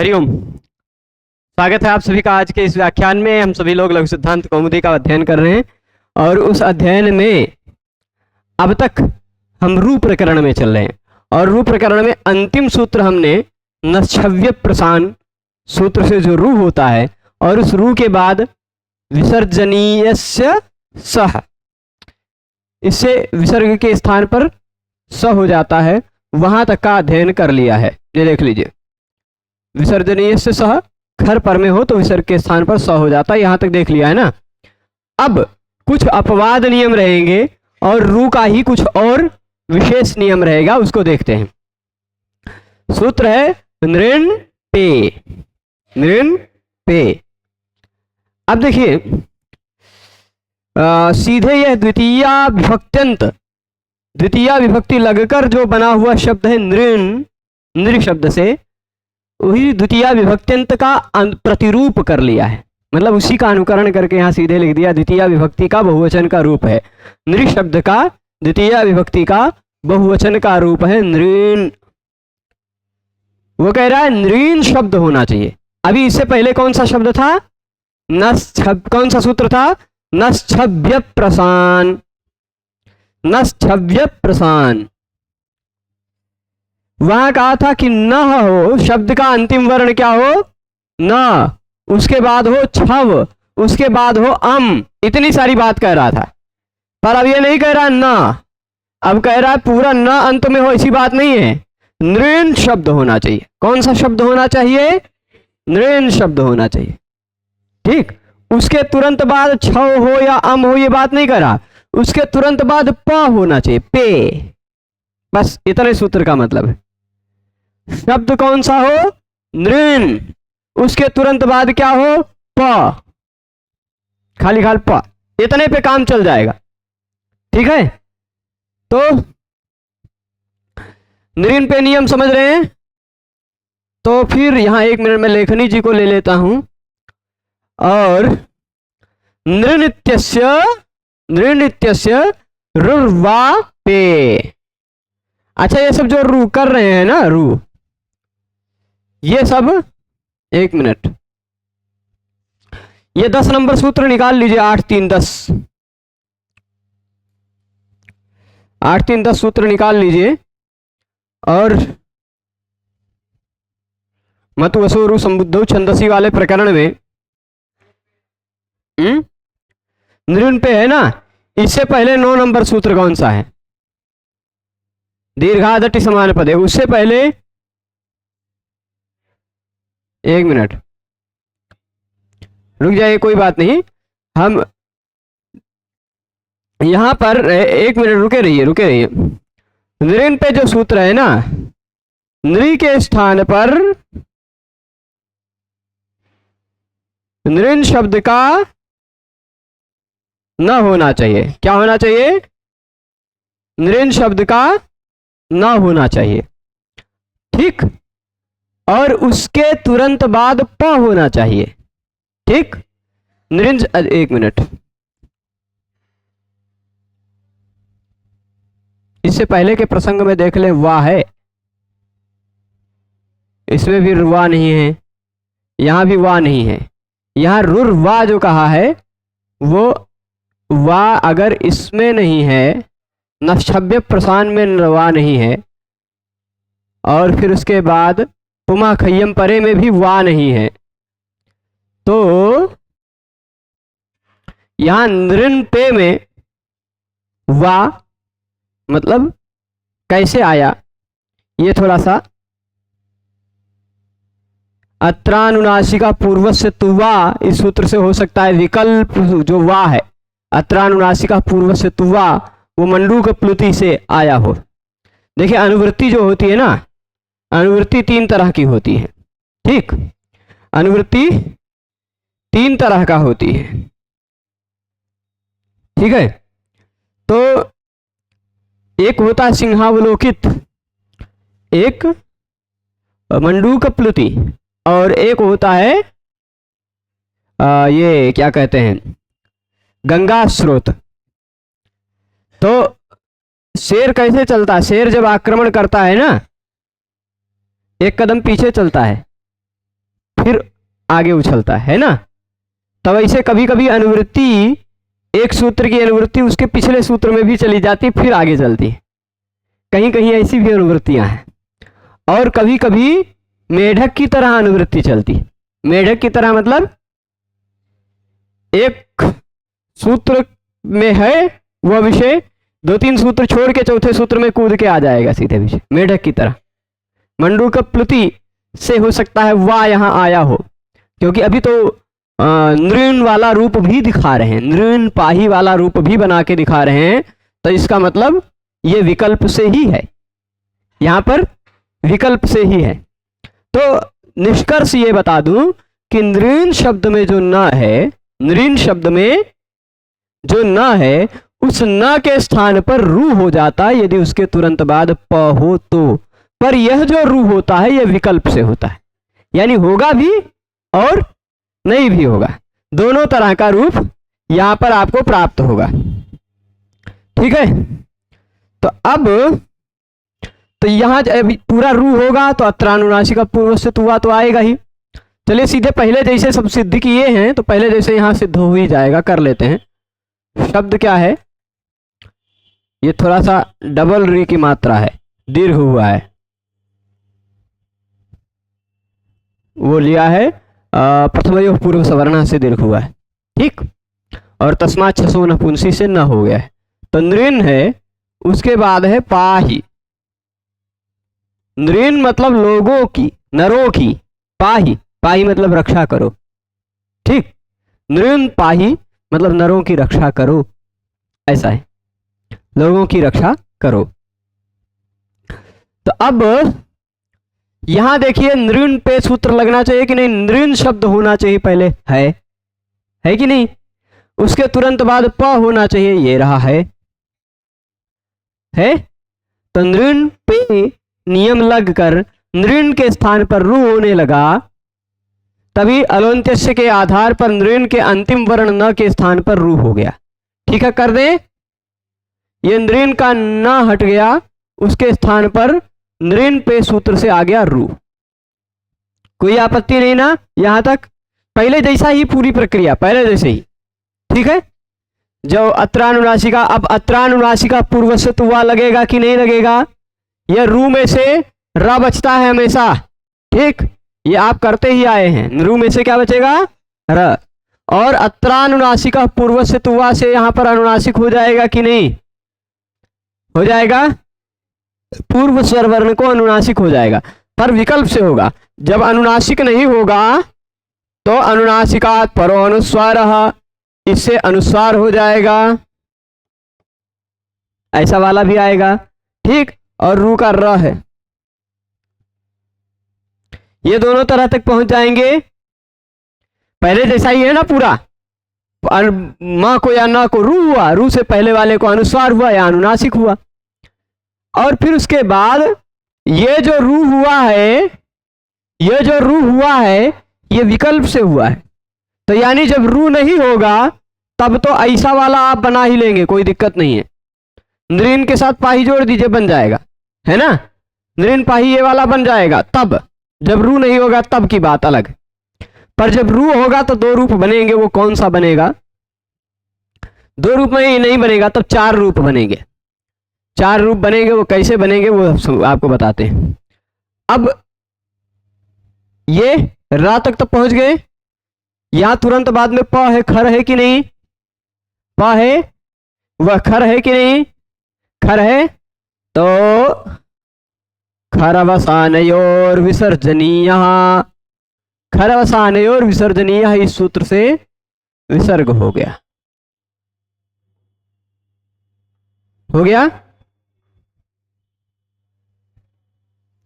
हरिओम। स्वागत है आप सभी का आज के इस व्याख्यान में। हम सभी लोग लघु सिद्धांत कौमुदी का अध्ययन कर रहे हैं और उस अध्ययन में अब तक हम रू प्रकरण में चल रहे हैं और रू प्रकरण में अंतिम सूत्र हमने नश्छव्य प्रसान सूत्र से जो रू होता है और उस रू के बाद विसर्जनीयस्य सह, इससे विसर्ग के स्थान पर स हो जाता है, वहां तक का अध्ययन कर लिया है। ये देख लीजिए, विसर्जनीयस्य सह खर पर में हो तो विसर्ग के स्थान पर स हो जाता है, यहां तक देख लिया है ना। अब कुछ अपवाद नियम रहेंगे और रू का ही कुछ और विशेष नियम रहेगा, उसको देखते हैं। सूत्र है नृण पे, नृण पे। अब देखिए सीधे यह द्वितीया विभक्त्यंत, द्वितीया विभक्ति लगकर जो बना हुआ शब्द है नृण, नृ शब्द से वही द्वितीया विभक्त्यंत का प्रतिरूप कर लिया है, मतलब उसी का अनुकरण करके यहाँ सीधे लिख दिया। द्वितीया विभक्ति का बहुवचन का रूप है नृ शब्द का, द्वितीया विभक्ति का बहुवचन का रूप है नृण। वो कह रहा है नृण शब्द होना चाहिए। अभी इससे पहले कौन सा शब्द था? कौन सा सूत्र था? नश्छव्य प्रसान, नश्छव्य प्रसान। वहां कहा था कि न हो, शब्द का अंतिम वर्ण क्या हो? न, उसके बाद हो छव, उसके बाद हो अम, इतनी सारी बात कह रहा था। पर अब ये नहीं कह रहा न, अब कह रहा है पूरा न अंत में हो, ऐसी बात नहीं है। नृण शब्द होना चाहिए। कौन सा शब्द होना चाहिए? नृण शब्द होना चाहिए। ठीक, उसके तुरंत बाद छव हो या अम हो, ये बात नहीं कह रहा। उसके तुरंत बाद प होना चाहिए, पे। बस इतने सूत्र का मतलब है। शब्द कौन सा हो? नृण, उसके तुरंत बाद क्या हो? प, खाली खाल प, इतने पे काम चल जाएगा। ठीक है, तो नृण पे नियम समझ रहे हैं। तो फिर यहां एक मिनट में लेखनी जी को ले लेता हूं और नृनित्यस्य, नृनित्यस्य रुर्वा पे। अच्छा, ये सब जो रू कर रहे हैं ना, रू, ये सब, एक मिनट, ये 10 नंबर सूत्र निकाल लीजिए। 8 3 10, 8 3 10 सूत्र निकाल लीजिए और मतु असुरु संबुद्धौ छंदसी वाले प्रकरण में नृण पे है ना। इससे पहले 9 नंबर सूत्र कौन सा है? दीर्घादटि समान पद है। उससे पहले, एक मिनट रुक जाइए, कोई बात नहीं, हम यहां पर एक मिनट रुके रहिए, रुके रहिए। नृण पे जो सूत्र है ना, नृ के स्थान पर नृण शब्द का न होना चाहिए। क्या होना चाहिए? नृण शब्द का न होना चाहिए। ठीक, और उसके तुरंत बाद प होना चाहिए। ठीक, नृण, एक मिनट, इससे पहले के प्रसंग में देख लें, वाह है, इसमें भी रुवा नहीं है, यहां भी वाह नहीं है। यहां रुर्वा जो कहा है वो वाह अगर इसमें नहीं है, नश्छव्य प्रसान में रुवा नहीं है, और फिर उसके बाद पुमा खय्यम परे में भी वाह नहीं है, तो यहां नृण पे में वाह मतलब कैसे आया, ये थोड़ा सा अत्रानुनासिका पूर्व से तुवा, इस सूत्र से हो सकता है। विकल्प जो वाह है, अत्रानुनासिका पूर्व से तुवा, वो मंडूक प्लुति से आया हो। देखिए, अनुवृत्ति जो होती है ना, अनुवृत्ति 3 तरह की होती है। ठीक, अनुवृत्ति 3 तरह का होती है। ठीक है, तो एक होता है सिंहावलोकित, एक मंडूक प्लुति, और एक होता है ये क्या कहते हैं, गंगा स्रोत। तो शेर कैसे चलता है? शेर जब आक्रमण करता है ना, एक कदम पीछे चलता है, फिर आगे उछलता है ना। तब ऐसे कभी कभी अनुवृत्ति, एक सूत्र की अनुवृत्ति उसके पिछले सूत्र में भी चली जाती, फिर आगे चलती है। कहीं कहीं ऐसी भी अनुवृत्तियां हैं। और कभी कभी मेढक की तरह अनुवृत्ति चलती। मेढक की तरह मतलब एक सूत्र में है वह विषय, 2-3 सूत्र छोड़ के चौथे सूत्र में कूद के आ जाएगा सीधे विषय, मेढक की तरह। मंडूक प्लुति से हो सकता है वाह यहां आया हो, क्योंकि अभी तो नृण वाला रूप भी दिखा रहे हैं, नृण पाही वाला रूप भी बना के दिखा रहे हैं। तो इसका मतलब ये विकल्प से ही है, यहां पर विकल्प से ही है। तो निष्कर्ष ये बता दूं कि नृण शब्द में जो न है, नृण शब्द में जो न है, उस न के स्थान पर रू हो जाता है यदि उसके तुरंत बाद प हो तो। पर यह जो रू होता है यह विकल्प से होता है, यानी होगा भी और नहीं भी होगा, दोनों तरह का रूप यहां पर आपको प्राप्त होगा। ठीक है, तो अब तो यहां पूरा रू होगा तो अत्रानुनासिक का पूर्वस्थित हुआ तो आएगा ही। चलिए सीधे पहले जैसे सब सिद्ध किए हैं तो पहले जैसे यहां सिद्ध हो ही जाएगा, कर लेते हैं। शब्द क्या है, ये थोड़ा सा डबल री की मात्रा है, दीर्घ हुआ है, वो लिया है प्रथम पूर्व सवर्ण से दीर्घ हुआ है। ठीक, और तस्मात् छसो नपुंसी से न हो गया है। तो नृण है, उसके बाद है पाही। नृण मतलब लोगों की, नरों की, पाही, पाही मतलब रक्षा करो। ठीक, नृण पाही मतलब नरों की रक्षा करो, ऐसा है, लोगों की रक्षा करो। तो अब यहां देखिए नृण पे सूत्र लगना चाहिए कि नहीं, नृण शब्द होना चाहिए पहले, है कि नहीं, उसके तुरंत बाद प होना चाहिए, ये रहा है। तो नृण पे नियम लगकर नृण के स्थान पर रू होने लगा, तभी अलोन्त्यस्य के आधार पर नृण के अंतिम वर्ण न के स्थान पर रू हो गया। ठीक है, कर दे, ये नृण का न हट गया, उसके स्थान पर नृण पे सूत्र से आ गया रू। कोई आपत्ति नहीं ना यहां तक, पहले जैसा ही पूरी प्रक्रिया, पहले जैसे ही। ठीक है, जो अत्रानुनासिका, अब अत्रानुनासिका पूर्वस्थित हुआ लगेगा कि नहीं लगेगा, यह रू में से र बचता है हमेशा। ठीक, ये आप करते ही आए हैं, रू में से क्या बचेगा, र। और अत्रानुनासिका पूर्वस्थित हुआ से यहां पर अनुनासिक हो जाएगा कि नहीं हो जाएगा, पूर्व स्वर वर्ण को अनुनासिक हो जाएगा, पर विकल्प से होगा। जब अनुनासिक नहीं होगा तो अनुनासिकात् परो अनुस्वारः, इससे अनुस्वार हो जाएगा, ऐसा वाला भी आएगा। ठीक, और रू का र है, ये दोनों तरह तक पहुंच जाएंगे, पहले जैसा ही है ना पूरा। मां को या ना को रू हुआ, रू से पहले वाले को अनुस्वार हुआ या अनुनासिक हुआ। और फिर उसके बाद ये जो रू हुआ है, ये जो रू हुआ है ये विकल्प से हुआ है। तो यानी जब रू नहीं होगा तब तो ऐसा वाला आप बना ही लेंगे, कोई दिक्कत नहीं है। नृण के साथ पाही जोड़ दीजिए, बन जाएगा, है ना, नृण पाही ये वाला बन जाएगा। तब जब रू नहीं होगा तब की बात अलग, पर जब रू होगा तो 2 रूप बनेंगे। वो कौन सा बनेगा, 2 रूप में ही नहीं बनेगा, तब 4 रूप बनेंगे। 4 रूप बनेंगे, वो कैसे बनेंगे वो आपको बताते हैं। अब ये रा तक तो पहुंच गए, यहां तुरंत बाद में प है, खर है कि नहीं, प है, वह खर है कि नहीं, खर है, तो खरवसानयोर विसर्जनीय, खरवसानयोर विसर्जनीय इस सूत्र से विसर्ग हो गया, हो गया।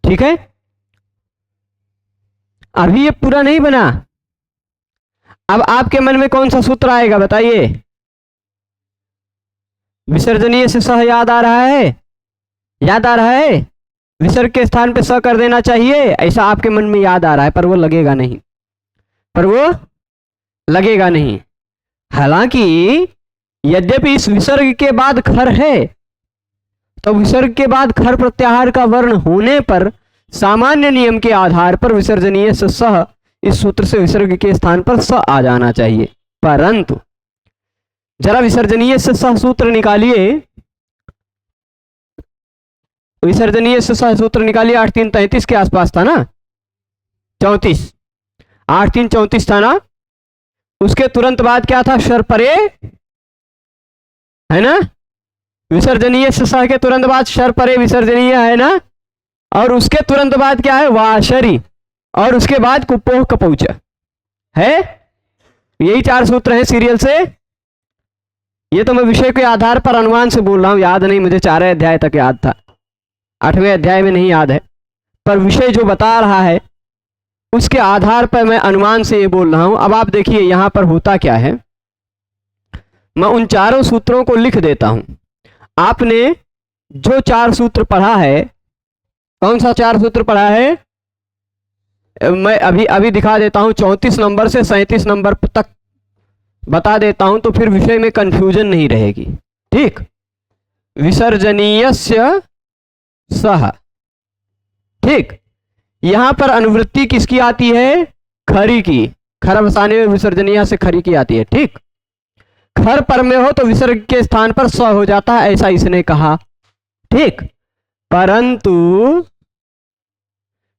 ठीक है, अभी ये पूरा नहीं बना। अब आपके मन में कौन सा सूत्र आएगा बताइए, विसर्जनीय से सह याद आ रहा है, याद आ रहा है, विसर्ग के स्थान पे स कर देना चाहिए, ऐसा आपके मन में याद आ रहा है, पर वो लगेगा नहीं, पर वो लगेगा नहीं। हालांकि यद्यपि इस विसर्ग के बाद खर है, तो विसर्ग के बाद खर प्रत्याहार का वर्ण होने पर सामान्य नियम के आधार पर विसर्जनीय से सह इस सूत्र से विसर्ग के स्थान पर स आ जाना चाहिए। परंतु जरा विसर्जनीय से सह सूत्र निकालिए, विसर्जनीय से सह सूत्र निकालिए। 8 3 33 के आसपास था ना, 34, 8 3 34 था ना। उसके तुरंत बाद क्या था? शर परे, है ना। विसर्जनीय से सह के तुरंत बाद शर परे विसर्जनीय है ना। और उसके तुरंत बाद क्या है? वाशरी। और उसके बाद कुपोह कपौच है। यही 4 सूत्र हैं सीरियल से। ये तो मैं विषय के आधार पर अनुमान से बोल रहा हूं, याद नहीं मुझे। 4 अध्याय तक याद था, 8वें अध्याय में नहीं याद है, पर विषय जो बता रहा है उसके आधार पर मैं अनुमान से ये बोल रहा हूं। अब आप देखिए यहां पर होता क्या है। मैं उन 4 सूत्रों को लिख देता हूं। आपने जो 4 सूत्र पढ़ा है, कौन सा 4 सूत्र पढ़ा है? मैं अभी दिखा देता हूं। 34 नंबर से 37 नंबर तक बता देता हूं, तो फिर विषय में कंफ्यूजन नहीं रहेगी। ठीक, विसर्जनीयस्य सह। ठीक, यहां पर अनुवृत्ति किसकी आती है? खरी की। खर बसाने में विसर्जनीय से खरी की आती है। ठीक, खर पर में हो तो विसर्ग के स्थान पर स हो जाता है, ऐसा इसने कहा। ठीक, परंतु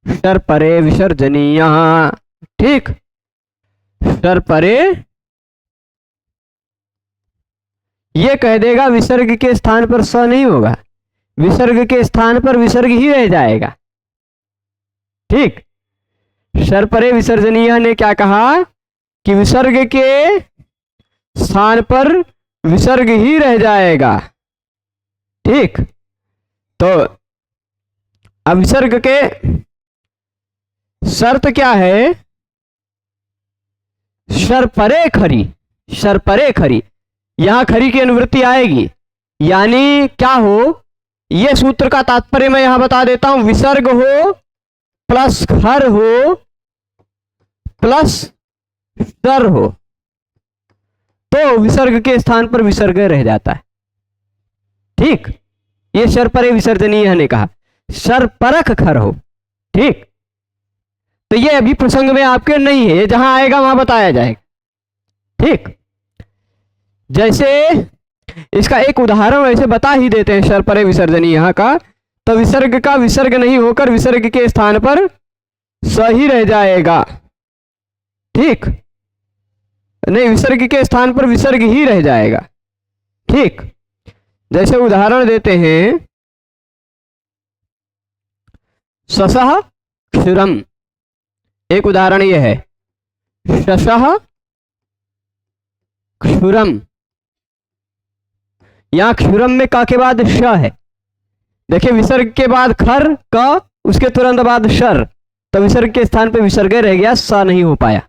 शर परे विसर्जनीय। ठीक, शर परे ये कह देगा विसर्ग के स्थान पर स नहीं होगा, विसर्ग के स्थान पर विसर्ग ही रह जाएगा। ठीक, शर परे विसर्जनीय ने क्या कहा कि विसर्ग के स्थान पर विसर्ग ही रह जाएगा। ठीक, तो अब विसर्ग के शर्त क्या है? शर परे खरी, शर परे खरी, यहां खरी की अनुवृत्ति आएगी। यानी क्या हो? यह सूत्र का तात्पर्य मैं यहां बता देता हूं। विसर्ग हो प्लस खर हो प्लस शर हो तो विसर्ग के स्थान पर विसर्ग रह जाता है। ठीक, ये शर परे विसर्जनीय ने कहा। शर परख खर हो। ठीक, तो ये अभी प्रसंग में आपके नहीं है, ये जहां आएगा वहां बताया जाएगा। ठीक, जैसे इसका एक उदाहरण वैसे बता ही देते हैं। शर परे विसर्जनीय यहाँ का, तो विसर्ग का विसर्ग नहीं होकर विसर्ग के स्थान पर स ही रह जाएगा। ठीक, नहीं, विसर्ग के स्थान पर विसर्ग ही रह जाएगा। ठीक, जैसे उदाहरण देते हैं, शशः क्षुरम। एक उदाहरण यह है, शशः क्षुरम। यहां क्षुरम में का के बाद श है। देखिए, विसर्ग के बाद खर का, उसके तुरंत बाद शर, तो विसर्ग के स्थान पे विसर्ग रह गया, स नहीं हो पाया।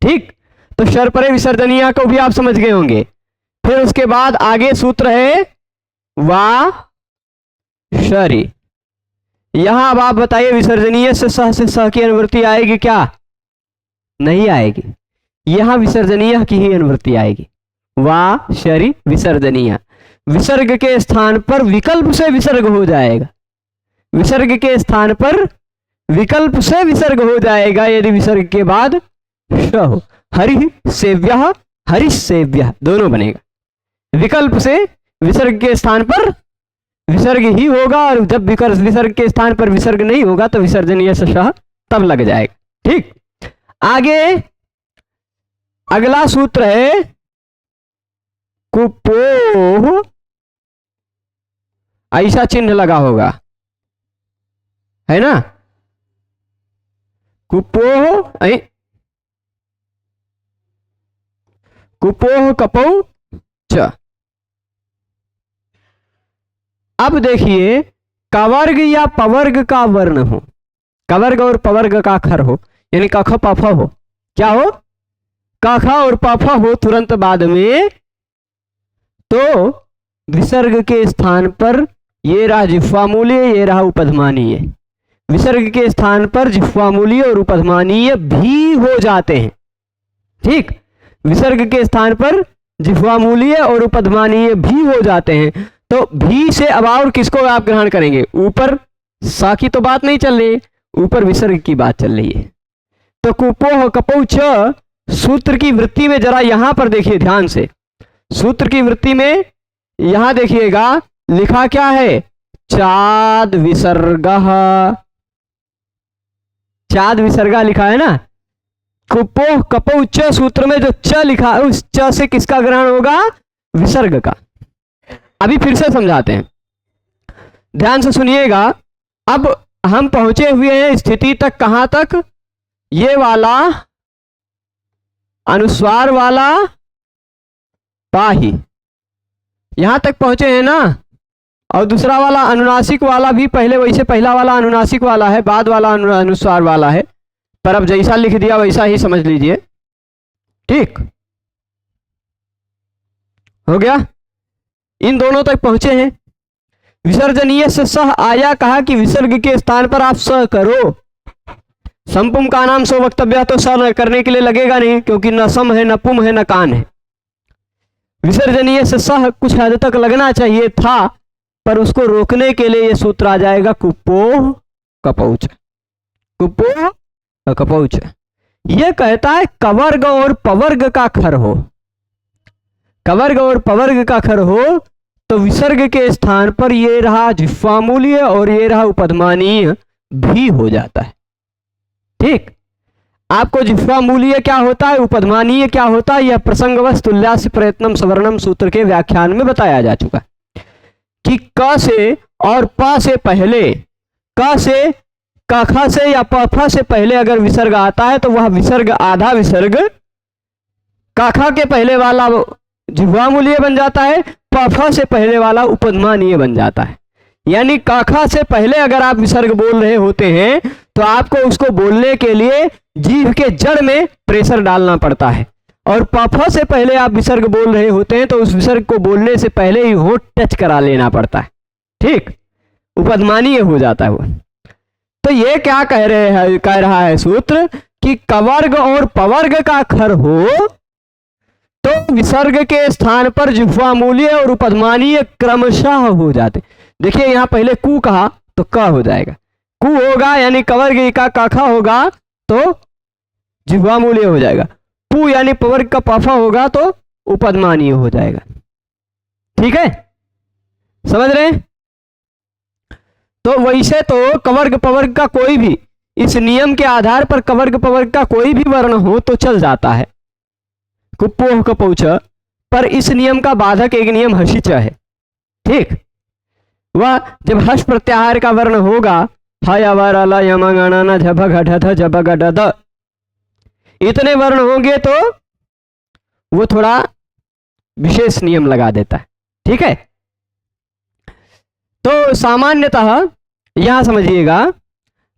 ठीक, तो शर परे विसर्जनीय को भी आप समझ गए होंगे। फिर उसके बाद आगे सूत्र है वा शरी। यहां अब आप बताइए विसर्जनीय से सह की अनुवृत्ति आएगी क्या? नहीं आएगी। यहां विसर्जनीय की ही अनुवृत्ति आएगी। वा शरी विसर्जनीय। विसर्ग के स्थान पर विकल्प से विसर्ग हो जाएगा। विसर्ग के स्थान पर विकल्प से विसर्ग हो जाएगा यदि विसर्ग के बाद श हो। हरि सेव्यः, हरिसेव्यः दोनों बनेगा। विकल्प से विसर्ग के स्थान पर विसर्ग ही होगा, और जब विसर्ग के स्थान पर विसर्ग नहीं होगा तो विसर्जनीय से श तब लग जाएगा। ठीक, आगे अगला सूत्र है कुपोह। ऐसा चिन्ह लगा होगा, है ना। कुपोह, कुपोह कपौ च। अब देखिए, कवर्ग या पवर्ग का वर्ण हो, कवर्ग और पवर्ग का खर हो, यानी कख पफ हो। क्या हो? कख और पफ हो तुरंत बाद में, तो विसर्ग के स्थान पर ये रहा जिह्वामूलीय, ये रहा उपधमानीय। विसर्ग के स्थान पर जिह्वामूलीय और उपधमानीय भी हो जाते हैं। ठीक, विसर्ग के स्थान पर जिह्वामूलीय और उपधमानीय भी हो जाते हैं। तो भी से अब और किसको आप ग्रहण करेंगे? ऊपर सा की तो बात नहीं चल रही, ऊपर विसर्ग की बात चल रही है। तो कुपोह कपौ च, सूत्र की वृत्ति में जरा यहां पर देखिए ध्यान से, सूत्र की वृत्ति में यहां देखिएगा लिखा क्या है, चाद विसर्गः, चाद विसर्गा लिखा है ना। कुपोह कपौ च सूत्र में जो च लिखा है उस च से किसका ग्रहण होगा, विसर्ग का। अभी फिर से समझाते हैं, ध्यान से सुनिएगा। अब हम पहुंचे हुए हैं स्थिति तक, कहां तक, ये वाला अनुस्वार वाला पाही, यहां तक पहुंचे हैं ना। और दूसरा वाला अनुनासिक वाला भी पहले वैसे पहला वाला अनुनासिक वाला है, बाद वाला अनुस्वार वाला है, पर अब जैसा लिख दिया वैसा ही समझ लीजिए। ठीक हो गया, इन दोनों तक पहुंचे हैं। विसर्जनीय से सह आया, कहा कि विसर्ग के स्थान पर आप स करो। संपुम का नाम सो वक्तव्य, तो स करने के लिए लगेगा नहीं, क्योंकि न सम है, न पुम है, न कान है। विसर्जनीय से सह कुछ हद तक लगना चाहिए था, पर उसको रोकने के लिए यह सूत्र आ जाएगा कुपोह कपौच, कुपोह कपौच। यह कहता है कवर्ग और पवर्ग का खर हो, कवर्ग और पवर्ग का खर हो तो विसर्ग के स्थान पर ये रहा जिह्वामूलीय और ये रहा उपधमानीय भी हो जाता है। ठीक, आपको जिह्वामूलीय क्या होता है, उपधमानीय क्या होता है, यह प्रसंगवश तुल्यास्य प्रयत्नम सवर्णम सूत्र के व्याख्यान में बताया जा चुका है कि क से और प से पहले, क से क से या प फ से पहले अगर विसर्ग आता है तो वह विसर्ग आधा विसर्ग क के पहले वाला जिह्वामूलीय बन जाता है, प फ से पहले वाला उपधमानीय बन जाता है। यानी क से पहले अगर आप विसर्ग बोल रहे होते हैं तो आपको उसको बोलने के लिए जीभ के जड़ में प्रेशर डालना पड़ता है, और प फ से पहले आप विसर्ग बोल रहे होते हैं तो उस विसर्ग को बोलने से पहले ही होंठ टच करा लेना पड़ता है। ठीक, उपधमानीय हो जाता है वो। तो ये क्या कह रहा है सूत्र कि कवर्ग और पवर्ग का खर हो तो विसर्ग के स्थान पर जिह्वामूलीय और उपधमानीय क्रमशः हो जाते। देखिए यहां पहले कु कहा तो क हो जाएगा, कु होगा यानी कवर्ग का काखा होगा तो जिह्वामूलीय हो जाएगा, पु यानी पवर्ग का पाफा होगा तो उपधमानीय हो जाएगा। ठीक है, समझ रहे हैं। तो वैसे तो कवर्ग पवर्ग का कोई भी, इस नियम के आधार पर कवर्ग पवर्ग का कोई भी वर्ण हो तो चल जाता है, कुपोह कपौच, पर इस नियम का बाधक एक नियम हशिच है। ठीक, वह जब हर्ष प्रत्याहार का वर्ण होगा, हयवरल यमगणन झभघढध झभगढध, इतने वर्ण होंगे तो वो थोड़ा विशेष नियम लगा देता है। ठीक है, तो सामान्यतः यहां समझिएगा,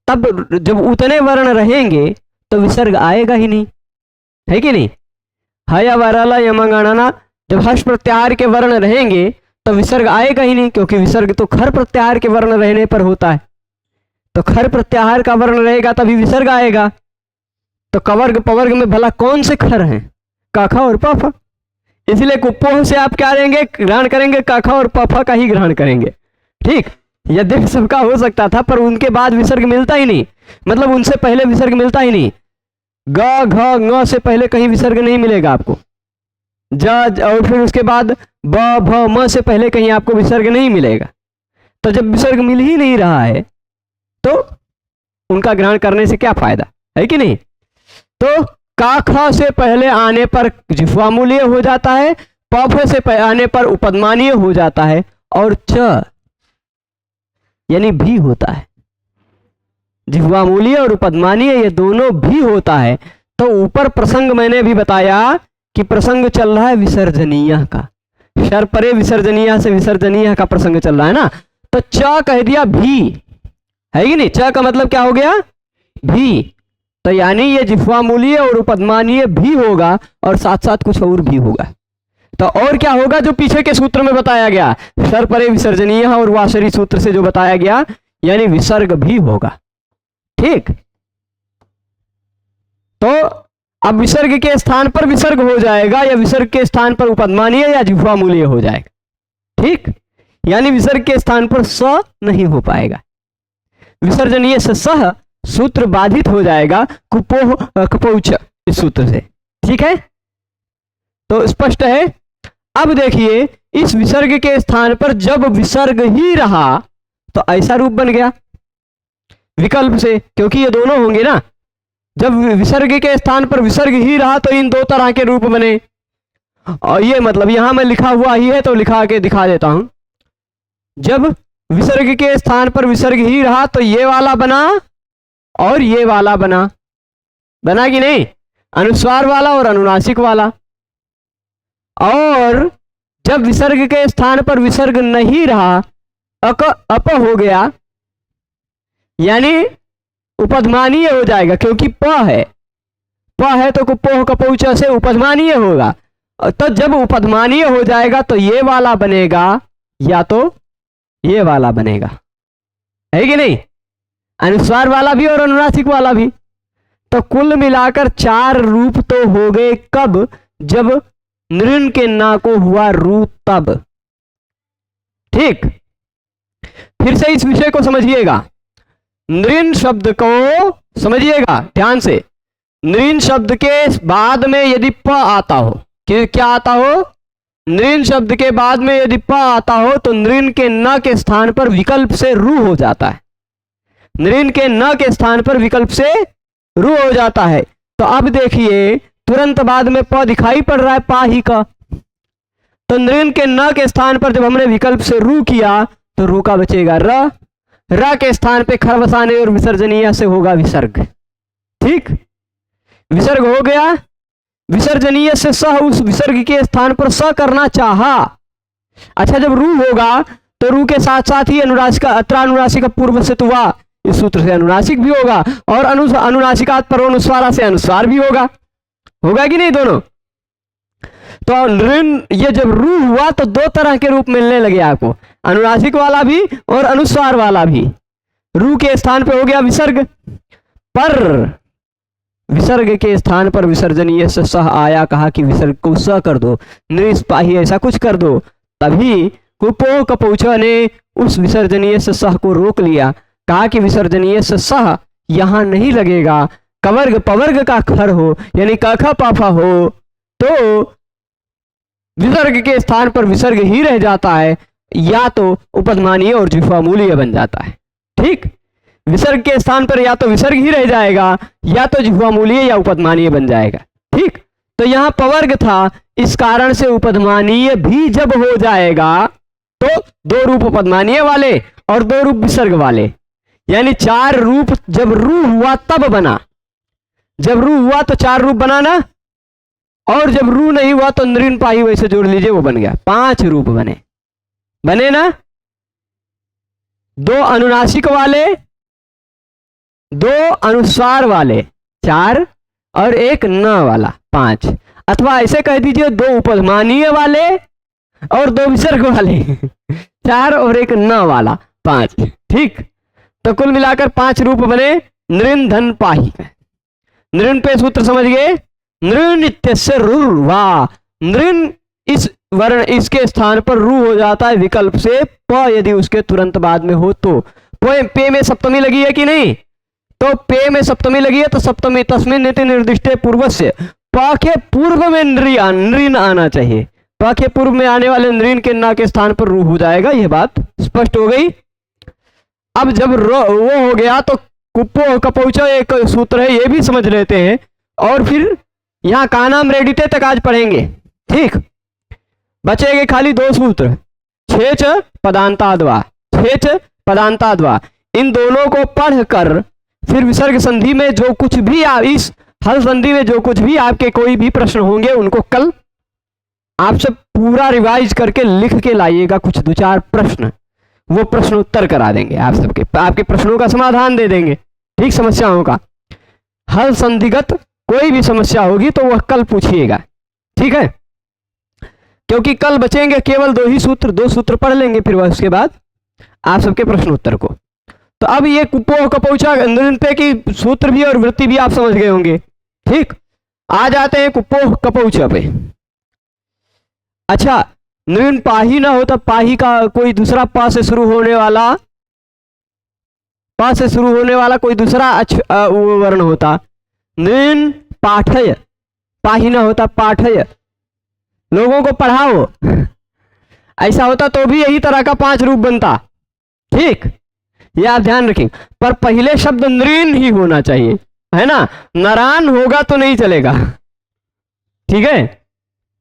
तब जब उतने वर्ण रहेंगे तो विसर्ग आएगा ही नहीं, है कि नहीं। हयवरल यमगणना, जब हर्ष प्रत्याहार के वर्ण रहेंगे तो विसर्ग आएगा ही नहीं, क्योंकि विसर्ग तो खर प्रत्याहार के वर्ण रहने पर होता है। तो खर प्रत्याहार का वर्ण रहेगा तभी विसर्ग आएगा। तो कवर्ग पवर्ग में भला कौन से खर हैं, काखा और पाफा, इसलिए कुपोह से आप क्या लेंगे, ग्रहण करेंगे, काखा और पाफा का ही ग्रहण करेंगे। ठीक, यद्यपि सबका हो सकता था पर उनके बाद विसर्ग मिलता ही नहीं, मतलब उनसे पहले विसर्ग मिलता ही नहीं। ग घ ङ से पहले कहीं विसर्ग नहीं मिलेगा आपको, ज और फिर उसके बाद ब भ म से पहले कहीं आपको विसर्ग नहीं मिलेगा। तो जब विसर्ग मिल ही नहीं रहा है तो उनका ग्रहण करने से क्या फायदा, है कि नहीं। तो का ख से पहले आने पर जिह्वामूलीय हो जाता है, प फ से आने पर उपधमानीय हो जाता है, और च यानी भी होता है, जिह्वामूलीय और उपधमानीय ये दोनों भी होता है। तो ऊपर प्रसंग मैंने भी बताया कि प्रसंग चल रहा है विसर्जनीय का, शर परे विसर्जनीय से विसर्जनीय का प्रसंग चल रहा है ना। तो च कह दिया भी, है कि नहीं, च का मतलब क्या हो गया, भी। तो यानी ये जिह्वामूलीय और उपधमानीय भी होगा और साथ साथ कुछ और भी होगा। तो और क्या होगा, जो पीछे के सूत्र में बताया गया, शर परे विसर्जनीय और वासरी सूत्र से जो बताया गया, यानी विसर्ग भी होगा। ठीक, तो अब विसर्ग के स्थान पर विसर्ग हो जाएगा या विसर्ग के स्थान पर उपधमानीय या जिह्वामूलीय हो जाएगा। ठीक, यानी विसर्ग के स्थान पर स नहीं हो पाएगा। विसर्जनीय से सह सूत्र बाधित हो जाएगा कुपोह कपौच इस सूत्र से। ठीक है, तो स्पष्ट है। अब देखिए इस विसर्ग के स्थान पर जब विसर्ग ही रहा तो ऐसा रूप बन गया विकल्प से, क्योंकि ये दोनों होंगे ना। जब विसर्ग के स्थान पर विसर्ग ही रहा तो इन दो तरह के रूप बने। और ये मतलब यहां मैं लिखा हुआ ही है तो लिखा के दिखा देता हूं। जब विसर्ग के स्थान पर विसर्ग ही रहा तो ये वाला बना और ये वाला बना कि नहीं, अनुस्वार वाला और अनुनासिक वाला। और जब विसर्ग के स्थान पर विसर्ग नहीं रहा, अप हो गया, यानी उपधमानीय हो जाएगा, क्योंकि प है तो कुपोह कपौच से उपधमानीय होगा। तो जब उपधमानीय हो जाएगा तो ये वाला बनेगा या तो ये वाला बनेगा, है कि नहीं, अनुस्वार वाला भी और अनुनासिक वाला भी। तो कुल मिलाकर 4 रूप तो हो गए कब, जब नृण के ना को हुआ रू तब। ठीक, फिर से इस विषय को समझिएगा। नृण शब्द को समझिएगा ध्यान से। नृण शब्द के बाद में यदि प आता हो, कि क्या आता हो, नृण शब्द के बाद में यदि प आता हो तो नृण के न के स्थान पर विकल्प से रू हो जाता है। नृण के न के स्थान पर विकल्प से रू हो जाता है। तो अब देखिए तुरंत बाद में प दिखाई पड़ रहा है पा ही का। तो नृण के न के स्थान पर जब हमने विकल्प से रू किया तो रू का बचेगा र के स्थान पे खर बसाने और विसर्जनीय से होगा विसर्ग। ठीक, विसर्ग हो गया, विसर्जनीय से सह उस विसर्ग के स्थान पर स करना चाहा। अच्छा, जब रू होगा तो रू के साथ साथ ही अनुनासिक अत्रानुनासिक पूर्व से तुवा, इस सूत्र से अनुनासिक भी होगा और अनुनासिकात परोनुस्वारा से अनुस्वार भी होगा कि नहीं दोनों। तो नृण ये जब रू हुआ तो 2 तरह के रूप मिलने लगे आपको, अनुनासिक वाला भी और अनुस्वार वाला भी। रू के स्थान पे हो गया विसर्ग, पर विसर्ग के स्थान पर विसर्जनीय से सह आया, कहा कि विसर्ग को स कर दो, निष्पाही ऐसा कुछ कर दो। तभी कुपोह कपौच ने उस विसर्जनीय से सह को रोक लिया, कहा कि विसर्जनीय से सह यहां नहीं लगेगा, कवर्ग पवर्ग का खर हो यानी कखा पाफा हो तो विसर्ग के स्थान पर विसर्ग ही रह जाता है, या तो उपधमानीय और जिह्वामूलीय बन जाता है। ठीक, विसर्ग के स्थान पर या तो विसर्ग ही रह जाएगा या तो जिह्वामूलीय या उपधमानीय बन जाएगा। ठीक, तो यहां पवर्ग था, इस कारण से उपधमानीय भी जब हो जाएगा तो 2 रूप उपधमानीय वाले और 2 रूप विसर्ग वाले, यानी 4 रूप जब रू हुआ तब बना। जब रू हुआ तो 4 रूप बनाना, और जब रू नहीं हुआ तो नृण पाही वैसे जोड़ लीजिए, वो बन गया 5 रूप बने ना। 2 अनुनासिक वाले, 2 अनुस्वार वाले 4 और 1 न वाला 5, अथवा ऐसे कह दीजिए 2 उपधमानीय वाले और 2 विसर्ग वाले 4 और 1 न वाला 5। ठीक, तो कुल मिलाकर 5 रूप बने नृण धन पाही। नृण पे सूत्र समझ गए, नृण इत्यस्य रुर्वा, नृण इस वर्ण इसके स्थान पर रू हो जाता है विकल्प से, प यदि उसके तुरंत बाद में हो तो। पे में सप्तमी लगी है कि नहीं, तो पे में सप्तमी लगी है तो सप्तमी तस्मिन् नीति निर्दिष्टे पूर्वस्य, प के पूर्व में नृण आना चाहिए। प के पूर्व में आने वाले नृण के ना के स्थान पर रू हो जाएगा, यह बात स्पष्ट हो गई। अब जब वो हो गया तो कुप्पो कपौच एक सूत्र है, ये भी समझ लेते हैं, और फिर यहां का नाम रेडिते तक आज पढ़ेंगे। ठीक, बचेंगे खाली 2 सूत्र, छेच पदांताद्वा, छेच पदांताद्वा। इन दोनों को पढ़कर फिर विसर्ग संधि में जो कुछ भी इस हल संधि में जो कुछ भी आपके कोई भी प्रश्न होंगे उनको कल आप सब पूरा रिवाइज करके लिख के लाइएगा, कुछ 2-4 प्रश्न, वो प्रश्न उत्तर करा देंगे आप सबके, आपके प्रश्नों का समाधान दे देंगे। ठीक, समस्याओं का हल संधिगत कोई भी समस्या होगी तो वह कल पूछिएगा। ठीक है, क्योंकि कल बचेंगे केवल 2 ही सूत्र, 2 सूत्र पढ़ लेंगे फिर उसके बाद आप सबके प्रश्न उत्तर को। तो अब ये कुपोह कपौचा नृण पे की सूत्र भी और वृत्ति भी आप समझ गए होंगे। ठीक, आ जाते हैं कुपोह कपौचा पे। अच्छा, नृण पाही ना हो तब पाही का कोई दूसरा पा से शुरू होने वाला प से शुरू होने वाला कोई दूसरा वो वर्ण होता, नृन पाठय, पा ही ना होता, पाठय, लोगों को पढ़ाओ, ऐसा होता तो भी यही तरह का 5 रूप बनता। ठीक, ये आप ध्यान रखें। पर पहले शब्द नृन ही होना चाहिए, है ना, नरान होगा तो नहीं चलेगा। ठीक है,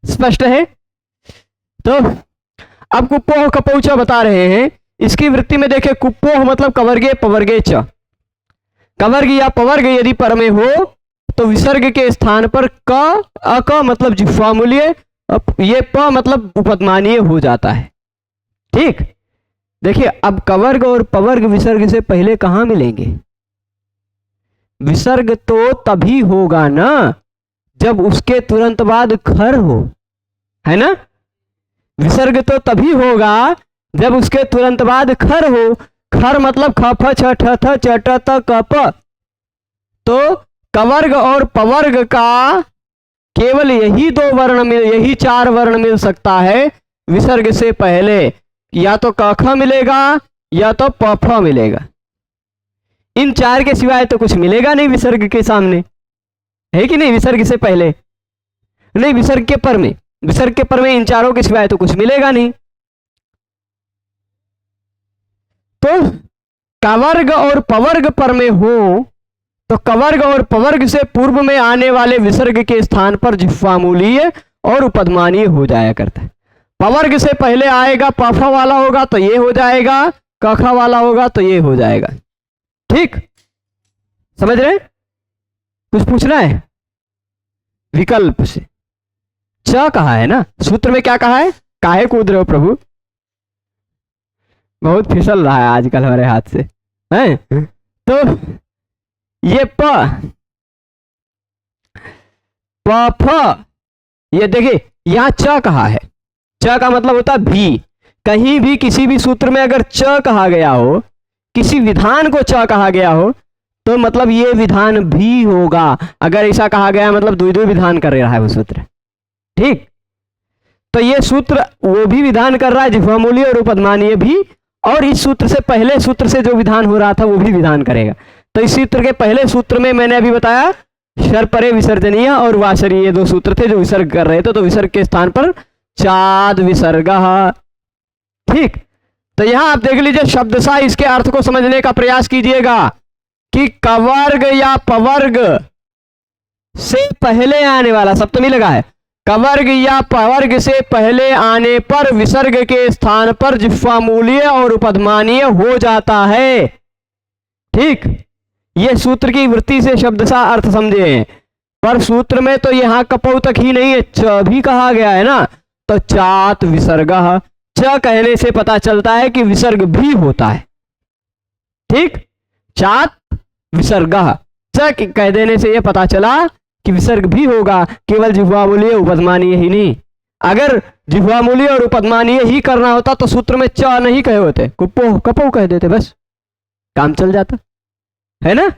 स्पष्ट है। तो अब कुप्पोह कपौच बता रहे हैं। इसकी वृत्ति में देखें, कुप्पोह मतलब कवर्गे पवर्गे च, कवर्ग या पवर्ग यदि पर में हो तो विसर्ग के स्थान पर क अक मतलब जिह्वामूल्य, ये प मतलब उपदमानीय हो जाता है। ठीक, देखिए अब कवर्ग और पवर्ग विसर्ग से पहले कहां मिलेंगे? विसर्ग तो तभी होगा ना जब उसके तुरंत बाद खर हो, है ना। विसर्ग तो तभी होगा जब उसके तुरंत बाद खर हो। खर मतलब ख फ छ ठ थ च ट त क प। तो कवर्ग और पवर्ग का केवल यही 2 वर्ण मिल, यही 4 वर्ण मिल सकता है विसर्ग से पहले। या तो क ख मिलेगा या तो प फ मिलेगा। इन 4 के सिवाय तो कुछ मिलेगा नहीं विसर्ग के सामने, है कि नहीं? विसर्ग से पहले नहीं, विसर्ग के पर में, विसर्ग के पर में इन 4 के सिवाय तो कुछ मिलेगा नहीं। तो कवर्ग और पवर्ग पर में हो तो कवर्ग और पवर्ग से पूर्व में आने वाले विसर्ग के स्थान पर जिह्वामूलीय और उपदमानीय हो जाया करता है। पवर्ग से पहले आएगा पफा वाला होगा तो ये हो जाएगा, कखा वाला होगा तो ये हो जाएगा। ठीक, समझ रहे? कुछ पूछना है? विकल्प से च कहा है ना, सूत्र में क्या कहा है? काहे कूद रहे हो प्रभु? बहुत फिसल रहा है आजकल हमारे हाथ से, हैं? तो ये प फ, ये देखिए यहां च कहा है। च का मतलब होता है भी। कहीं भी किसी भी सूत्र में अगर च कहा गया हो, किसी विधान को च कहा गया हो, तो मतलब ये विधान भी होगा। अगर ऐसा कहा गया मतलब द्वितीय विधान कर रहा है वो सूत्र। ठीक, तो ये सूत्र वो भी विधान कर रहा है, जिह्वामूलीय और उपदमानीय भी, और इस सूत्र से पहले सूत्र से जो विधान हो रहा था वो भी विधान करेगा। तो इस सूत्र के पहले सूत्र में मैंने अभी बताया शर परे विसर्जनीय और वासरी, ये 2 सूत्र थे जो विसर्ग कर रहे थे। तो विसर्ग के स्थान पर चाद विसर्ग। ठीक, तो यहां आप देख लीजिए शब्दशः इसके अर्थ को समझने का प्रयास कीजिएगा कि कवर्ग या पवर्ग से पहले आने वाला, सप्तमी लगा है, कवर्ग या पवर्ग से पहले आने पर विसर्ग के स्थान पर जिह्वामूलीय और उपदमानीय हो जाता है। ठीक, ये सूत्र की वृत्ति से शब्दशः अर्थ समझे। पर सूत्र में तो यहां कपौ तक ही नहीं है, च भी कहा गया है ना। तो चात विसर्ग, च कहने से पता चलता है कि विसर्ग भी होता है। ठीक, चात विसर्ग, च कह देने से यह पता चला कि विसर्ग भी होगा, केवल जिह्वामूलीय उपदमानीय ही नहीं। अगर जिह्वामूलीय और उपदमानीय ही करना होता तो सूत्र में च नहीं कहे होते, कुप्पो कपो कह देते, बस काम चल जाता, है ना।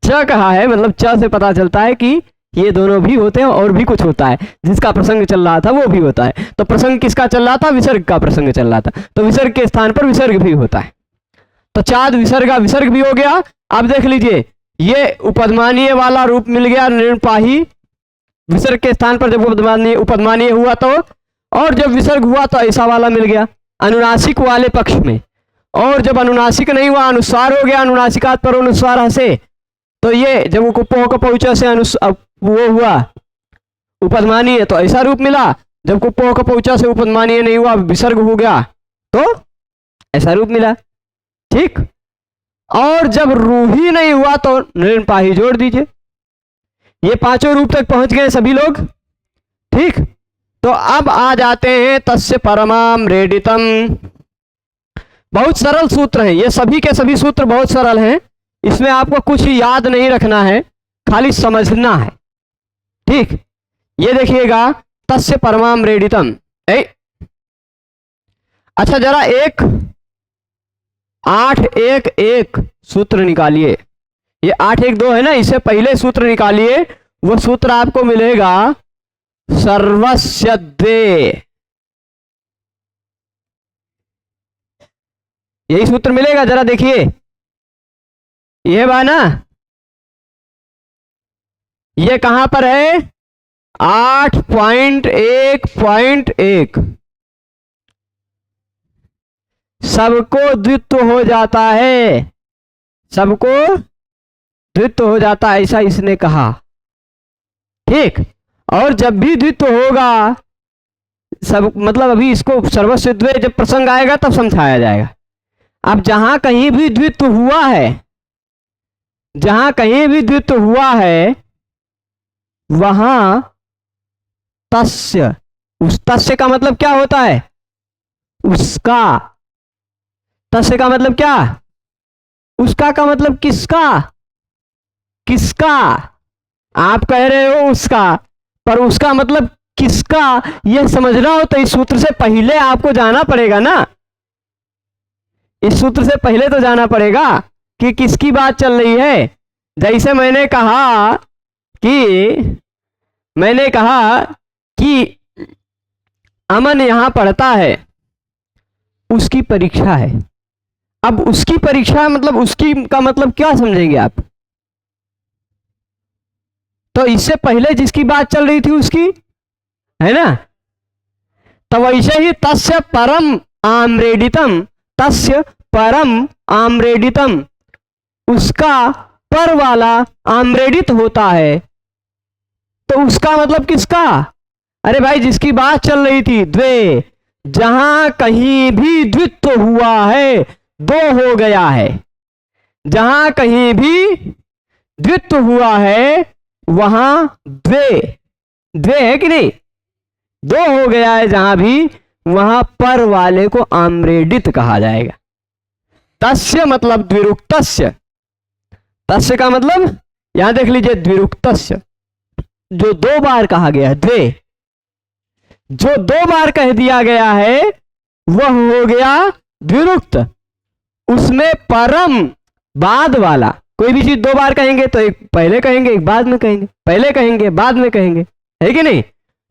च कहा है मतलब च से पता चलता है कि ये दोनों भी होते हैं और भी कुछ होता है, जिसका प्रसंग चल रहा था वो भी होता है। तो प्रसंग किसका चल रहा था? विसर्ग का प्रसंग चल रहा था, तो विसर्ग के स्थान पर विसर्ग भी होता है। तो चाद विसर्गा, विसर्ग भी हो गया। अब देख लीजिए ये उपदमानीय वाला रूप मिल गया, निर्पाही, विसर्ग के स्थान पर जब उपदमानीय हुआ तो, और जब विसर्ग हुआ तो ऐसा वाला मिल गया अनुनासिक वाले पक्ष में। और जब अनुनासिक नहीं हुआ, अनुस्वार हो गया, अनुनासिकात पर अनुस्वार हंसे, तो ये जब कुप्पोह का पहुंचा से वो हुआ उपदमानीय तो ऐसा रूप मिला। जब कुप्पोह का पहुंचा से उपदमानीय नहीं हुआ, विसर्ग हो गया तो ऐसा रूप मिला। ठीक, और जब रूही नहीं हुआ तो निर्पाही जोड़ दीजिए। ये 5 रूप तक पहुंच गए सभी लोग। ठीक, तो अब आ जाते हैं तस्य परमाम रेडितम। बहुत सरल सूत्र हैं ये, सभी के सभी सूत्र बहुत सरल हैं। इसमें आपको कुछ याद नहीं रखना है, खाली समझना है। ठीक, ये देखिएगा तस्य परमाम रेडितम। अच्छा जरा एक 8-1-1 सूत्र निकालिए। ये 8-1-2 है ना, इससे पहले सूत्र निकालिए। वो सूत्र आपको मिलेगा सर्वस्य द्वे, यही सूत्र मिलेगा। जरा देखिए ये बा ना, ये कहां पर है? 8.1.1। सबको द्वित्व हो जाता है, सबको द्वित्व हो जाता है, ऐसा इसने कहा। ठीक, और जब भी द्वित्व होगा, सब मतलब अभी इसको सर्वस्व द्वे जब प्रसंग आएगा तब समझाया जाएगा। अब जहां कहीं भी द्वित्व हुआ है, जहां कहीं भी द्वित्व हुआ है, वहां तस्य, उस तस्य का मतलब क्या होता है? उसका। तस्य का मतलब क्या? उसका का मतलब किसका? किसका? आप कह रहे हो उसका, पर उसका मतलब किसका, यह समझना हो तो इस सूत्र से पहले आपको जाना पड़ेगा ना। इस सूत्र से पहले तो जाना पड़ेगा कि किसकी बात चल रही है। जैसे मैंने कहा कि अमन यहां पढ़ता है, उसकी परीक्षा है। अब उसकी परीक्षा मतलब उसकी का मतलब क्या समझेंगे आप? तो इससे पहले जिसकी बात चल रही थी उसकी, है ना। तो वैसे ही तस्य परम आम्रेडितम, तस्य परम आम्रेडितम, उसका पर वाला आम्रेडित होता है। तो उसका मतलब किसका? अरे भाई जिसकी बात चल रही थी, द्वे, जहां कहीं भी द्वित्व हुआ है, दो हो गया है। जहां कहीं भी द्वित्व हुआ है वहां द्वे, द्वे है कि नहीं? दो हो गया है जहां भी, वहां पर वाले को आम्रेडित कहा जाएगा। तस्य मतलब द्विरुक्तस्य, तस्य का मतलब यहां देख लीजिए द्विरुक्तस्य, जो दो बार कहा गया है, द्वे, जो दो बार कह दिया गया है वह हो गया द्विरुक्त। उसमें परम बाद वाला, कोई भी चीज दो बार कहेंगे तो एक पहले कहेंगे एक बाद में कहेंगे, पहले कहेंगे बाद में कहेंगे, है कि नहीं?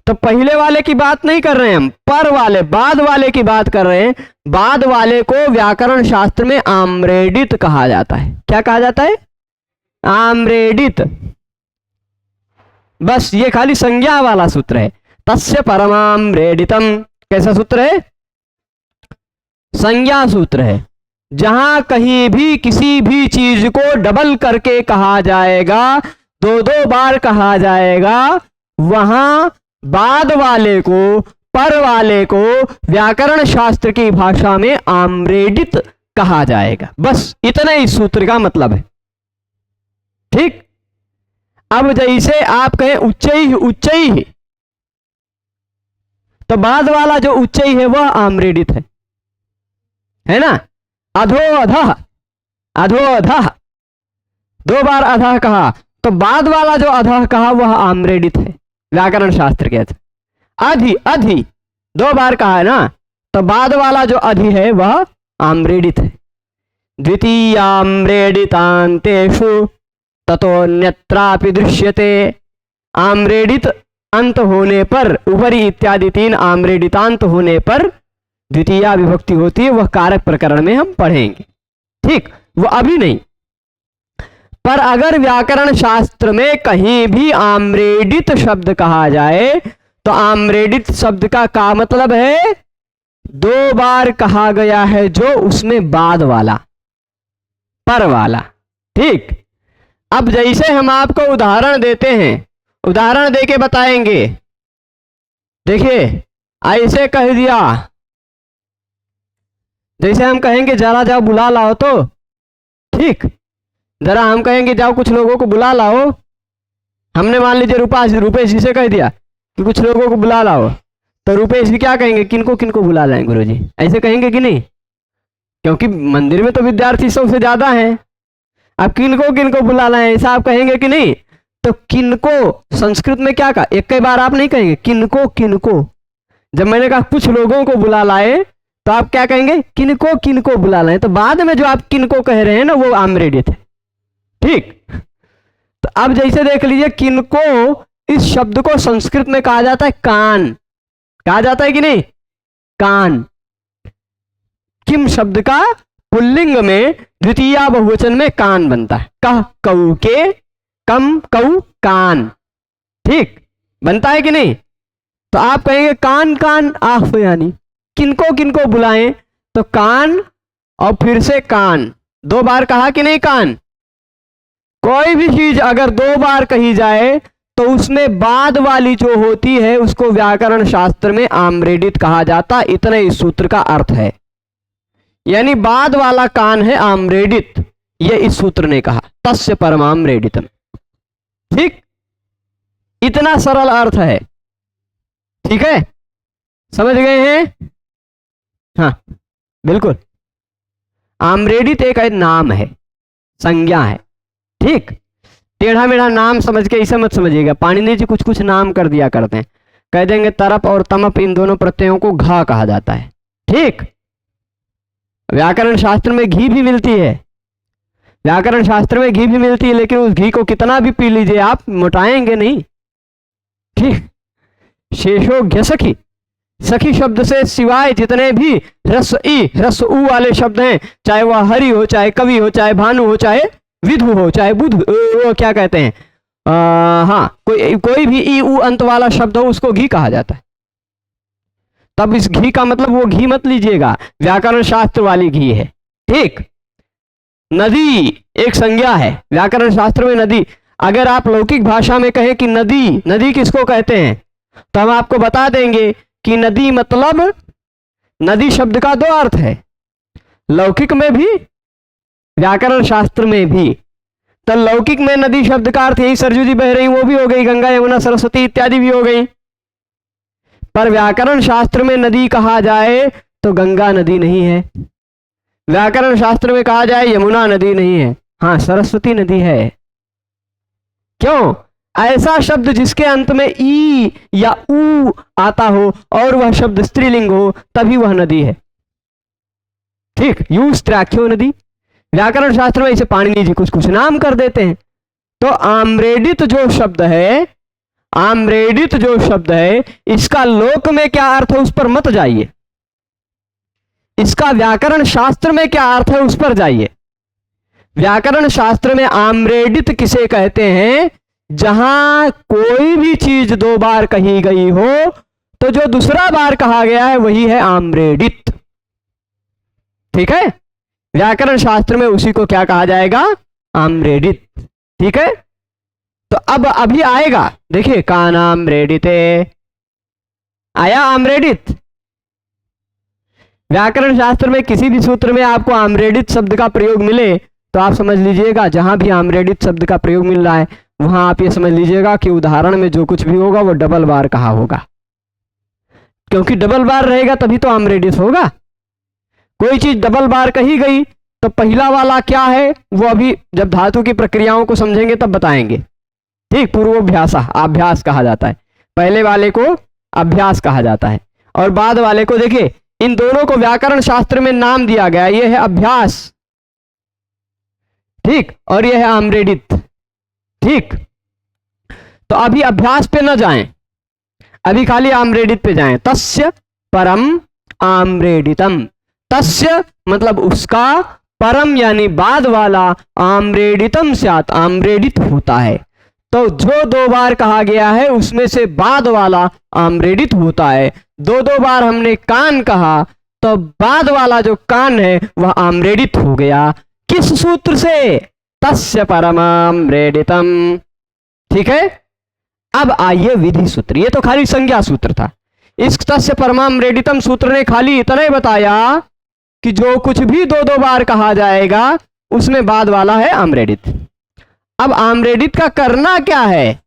तो पहले वाले की बात नहीं कर रहे हैं हम, पर वाले बाद वाले की बात कर रहे हैं। बाद वाले को व्याकरण शास्त्र में आम्रेडित कहा जाता है। क्या कहा जाता है? आम्रेडित। बस ये खाली संज्ञा वाला सूत्र है। तस्य परमाम्रेडितम कैसा सूत्र है? संज्ञा सूत्र है। जहां कहीं भी किसी भी चीज को डबल करके कहा जाएगा, दो दो बार कहा जाएगा, वहां बाद वाले को, पर वाले को व्याकरण शास्त्र की भाषा में आम्रेडित कहा जाएगा। बस इतना ही सूत्र का मतलब है। ठीक, अब जैसे आप कहें उच्चई उच्चई, तो बाद वाला जो उच्चई है वह आम्रेडित है ना। अधो अधः, अधो अधः, दो बार अधः कहा तो बाद वाला जो अधः कहा वह आम्रेडित है व्याकरण शास्त्र के। अधि अधि दो बार कहा है ना, तो बाद वाला जो अधि है वह आम्रेडित है। द्वितीयाम्रेडितान्तेषु ततोन्यत्रापि दृश्यते। आम्रेडित अंत होने पर, ऊपरी इत्यादि तीन आम्रेडितांत होने पर द्वितीया विभक्ति होती है, वह कारक प्रकरण में हम पढ़ेंगे। ठीक, वो अभी नहीं। पर अगर व्याकरण शास्त्र में कहीं भी आम्रेडित शब्द कहा जाए तो आम्रेडित शब्द का मतलब है दो बार कहा गया है, जो उसमें बाद वाला, पर वाला। ठीक, अब जैसे हम आपको उदाहरण देते हैं, उदाहरण देके बताएंगे। देखिए ऐसे कह दिया, जैसे हम कहेंगे जरा जाओ बुला लाओ, तो ठीक, जरा हम कहेंगे जाओ कुछ लोगों को बुला लाओ। हमने मान लीजिए रुपेश जी से कह दिया कि कुछ लोगों को बुला लाओ, तो रुपेश जी क्या कहेंगे? किनको किनको बुला लाएं गुरुजी, ऐसे कहेंगे कि नहीं? क्योंकि मंदिर में तो विद्यार्थी सबसे ज्यादा हैं। अब किनको किनको बुला लाएं ऐसा आप कहेंगे कि नहीं? तो किनको संस्कृत में क्या कहा? एक कई बार आप नहीं कहेंगे किनको किनको। जब मैंने कहा कुछ लोगों को बुला लाए, तो आप क्या कहेंगे? किनको किनको बुला लाएं। तो बाद में जो आप किनको कह रहे हैं ना, वो आम्रेडित है। ठीक, तो अब जैसे देख लीजिए, किनको इस शब्द को संस्कृत में कहा जाता है कान, कहा जाता है कि नहीं? कान। किम शब्द का पुल्लिंग में द्वितीया बहुवचन में कान बनता है। कह कऊ के, कम कऊ कान, ठीक बनता है कि नहीं? तो आप कहेंगे कान कान आह यानी किनको किनको बुलाएं, तो कान और फिर से कान, 2 बार कहा कि नहीं कान? कोई भी चीज अगर 2 बार कही जाए तो उसमें बाद वाली जो होती है उसको व्याकरण शास्त्र में आम्रेडित कहा जाता। इतना इस सूत्र का अर्थ है, यानी बाद वाला कान है आम्रेडित, ये इस सूत्र ने कहा, तस्य परमाम्रेडितम। ठीक, इतना सरल अर्थ है। ठीक है, समझ गए हैं? हाँ बिल्कुल, आम्रेडित एक नाम है, संज्ञा है। ठीक, टेढ़ा मेढ़ा नाम समझ के इसे मत समझिएगा। पाणिनि जी कुछ कुछ नाम कर दिया करते हैं, कह देंगे तरप और तमप इन दोनों प्रत्ययों को घा कहा जाता है। ठीक, व्याकरण शास्त्र में घी भी मिलती है, व्याकरण शास्त्र में घी भी मिलती है, लेकिन उस घी को कितना भी पी लीजिए आप मोटाएंगे नहीं। ठीक, शेषोघ्य सखी, सखी शब्द से सिवाय जितने भी ह्रस्व ई ह्रस्व ऊ वाले शब्द हैं, चाहे वह हरि हो, चाहे कवि हो, चाहे भानु हो, चाहे विधु हो, चाहे बुध, वो क्या कहते हैं, हाँ कोई भी ई ऊ अंत वाला शब्द हो उसको घी कहा जाता है। तब इस घी का मतलब वो घी मत लीजिएगा, व्याकरण शास्त्र वाली घी है। ठीक, नदी एक संज्ञा है व्याकरण शास्त्र में। नदी, अगर आप लौकिक भाषा में कहें कि नदी, नदी किसको कहते हैं, तो हम आपको बता देंगे कि नदी मतलब, नदी शब्द का 2 अर्थ है, लौकिक में भी व्याकरण शास्त्र में भी। तो लौकिक में नदी शब्द का अर्थ यही सरजू जी बह रही वो भी हो गई, गंगा यमुना सरस्वती इत्यादि भी हो गई। पर व्याकरण शास्त्र में नदी कहा जाए तो गंगा नदी नहीं है, व्याकरण शास्त्र में कहा जाए यमुना नदी नहीं है, हाँ सरस्वती नदी है। क्यों? ऐसा शब्द जिसके अंत में ई या ऊ आता हो और वह शब्द स्त्रीलिंग हो तभी वह नदी है। ठीक, यूस्त्राख्यो नदी, व्याकरण शास्त्र में इसे पाणिनि जी कुछ कुछ नाम कर देते हैं। तो आम्रेडित जो शब्द है, आम्रेडित जो शब्द है, इसका लोक में क्या अर्थ है उस पर मत जाइए, इसका व्याकरण शास्त्र में क्या अर्थ है उस पर जाइए। व्याकरण शास्त्र में आम्रेडित किसे कहते हैं? जहां कोई भी चीज 2 बार कही गई हो तो जो दूसरा बार कहा गया है वही है आम्रेडित। ठीक है, व्याकरण शास्त्र में उसी को क्या कहा जाएगा? आम्रेडित। ठीक है, तो अब अभी आएगा, देखिए कानाम्रेडिते, आया आम्रेडित। व्याकरण शास्त्र में किसी भी सूत्र में आपको आम्रेडित शब्द का प्रयोग मिले तो आप समझ लीजिएगा, जहां भी आम्रेडित शब्द का प्रयोग मिल रहा है वहां आप ये समझ लीजिएगा कि उदाहरण में जो कुछ भी होगा वो डबल बार कहा होगा, क्योंकि डबल बार रहेगा तभी तो आम्रेडित होगा। कोई चीज डबल बार कही गई तो पहला वाला क्या है वो अभी जब धातु की प्रक्रियाओं को समझेंगे तब बताएंगे। ठीक, पूर्वोभ्यास अभ्यास कहा जाता है, पहले वाले को अभ्यास कहा जाता है और बाद वाले को, देखिए इन दोनों को व्याकरण शास्त्र में नाम दिया गया, ये है अभ्यास, ठीक, और यह है आम्रेडित। ठीक, तो अभी अभ्यास पे न जाएं, अभी खाली आम्रेडित पे जाएं। तस्य परम आम्रेडितम, तस्य मतलब उसका, परम यानी बाद वाला, आम्रेडितम स्यात् आम्रेडित होता है। तो जो 2 बार कहा गया है उसमें से बाद वाला आम्रेडित होता है। 2 बार हमने कान कहा तो बाद वाला जो कान है वह आम्रेडित हो गया। किस सूत्र से? तस्य परमाम्रेडितम। ठीक है, अब आइए विधि सूत्र। ये तो खाली संज्ञा सूत्र था। इस तस्य परमाम्रेडितम सूत्र ने खाली इतना ही बताया कि जो कुछ भी 2 बार कहा जाएगा उसमें बाद वाला है आम्रेडित। अब आम्रेडित का करना क्या है?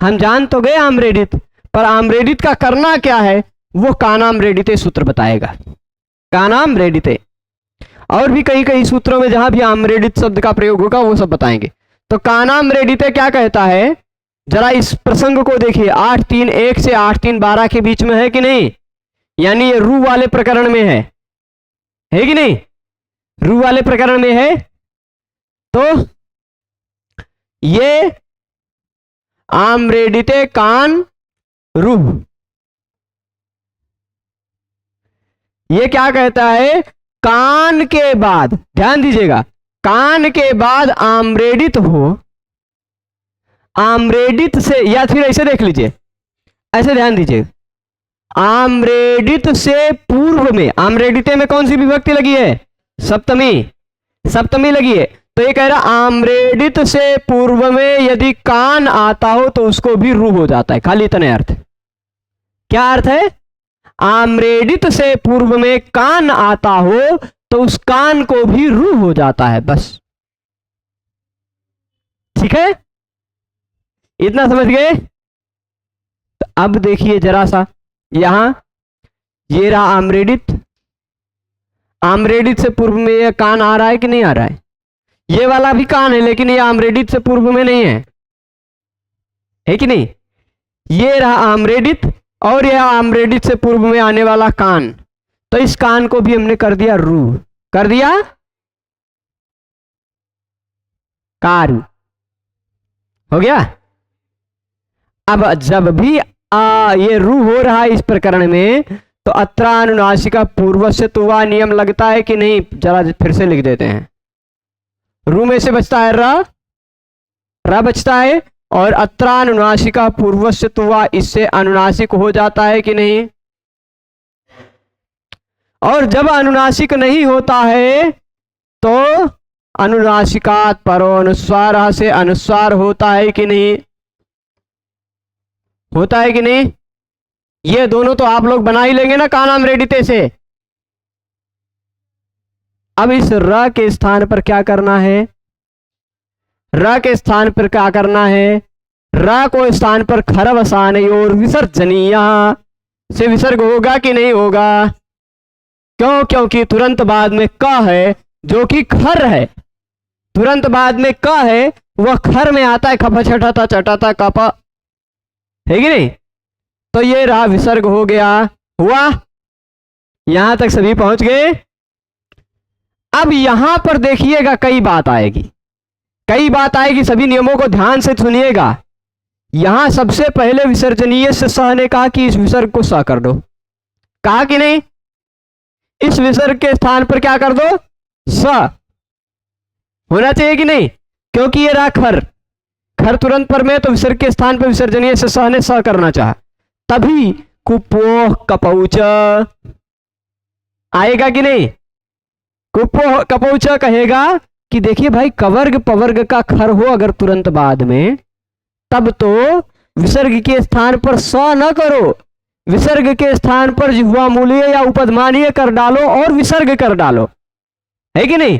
हम जान तो गए आम्रेडित, पर आम्रेडित का करना क्या है वो कानाम्रेडिते सूत्र बताएगा। कानाम्रेडिते, और भी कई कई सूत्रों में जहां भी आम्रेडित शब्द का प्रयोग होगा वो सब बताएंगे। तो कानाम्रेडिते क्या कहता है, जरा इस प्रसंग को देखिए। 8.3.1 से 8.3.12 के बीच में है कि नहीं? यानी ये रू वाले प्रकरण में है कि नहीं? रू वाले प्रकरण में है। तो ये आम्रेडिते कान रूह, ये क्या कहता है? कान के बाद, ध्यान दीजिएगा, कान के बाद आम्रेडित हो, आम्रेडित से, या फिर ऐसे देख लीजिए, ऐसे ध्यान दीजिए, आम्रेडित से पूर्व में, आम्रेडिते में कौन सी विभक्ति लगी है? सप्तमी, सप्तमी लगी है। तो ये कह रहा आम्रेडित से पूर्व में यदि कान आता हो तो उसको भी रू हो जाता है। खाली इतने अर्थ। क्या अर्थ है? आम्रेडित से पूर्व में कान आता हो तो उस कान को भी रू हो जाता है, बस। ठीक है, इतना समझ गए? तो अब देखिए जरा सा, यहां ये रहा आम्रेडित, आम्रेडित से पूर्व में यह कान आ रहा है कि नहीं आ रहा है? ये वाला भी कान है, लेकिन ये आम्रेडित से पूर्व में नहीं है कि नहीं? ये रहा आम्रेडित और यह आम्रेडित से पूर्व में आने वाला कान। तो इस कान को भी हमने कर दिया रू, कर दिया कारु, हो गया। अब जब भी ये रू हो रहा है इस प्रकरण में, तो अत्रानुनासिका पूर्व से तुवा नियम लगता है कि नहीं? जरा फिर से लिख देते हैं। रू में से बचता है र बचता है, और अत्रानुनासिका पूर्व से तुवा इससे अनुनासिक हो जाता है कि नहीं? और जब अनुनासिक नहीं होता है तो अनुनासिकात परो अनुस्वार से अनुस्वार होता है कि नहीं? होता है कि नहीं? ये दोनों तो आप लोग बना ही लेंगे ना कानाम रेडिते से। अब इस र के स्थान पर क्या करना है? र के स्थान पर क्या करना है? र को स्थान पर खर बसाने और विसर्जनीय से विसर्ग होगा कि नहीं होगा? क्यों? क्योंकि तुरंत बाद में क है जो कि खर है, तुरंत बाद में क है वह खर में आता है, खपा छटाता चटाता कपा, है कि नहीं? तो ये रहा विसर्ग हो गया, हुआ। यहां तक सभी पहुंच गए। अब यहां पर देखिएगा कई बात आएगी, कई बात आएगी, सभी नियमों को ध्यान से सुनिएगा। यहां सबसे पहले विसर्जनीय से स ने कहा कि इस विसर्ग को स कर दो, कहा कि नहीं? इस विसर्ग के स्थान पर क्या कर दो? स होना चाहिए कि नहीं? क्योंकि ये रहा खर, खर तुरंत पर में, तो विसर्ग के स्थान पर विसर्जनीय से स ने स करना चाहा, तभी कुपोह कपौच आएगा कि नहीं? कुपोह कपौच कहेगा कि देखिए भाई, कवर्ग पवर्ग का खर हो अगर तुरंत बाद में, तब तो विसर्ग के स्थान पर स न करो, विसर्ग के स्थान पर जिह्वा मूल्य या उपधमानीय कर डालो और विसर्ग कर डालो, है कि नहीं?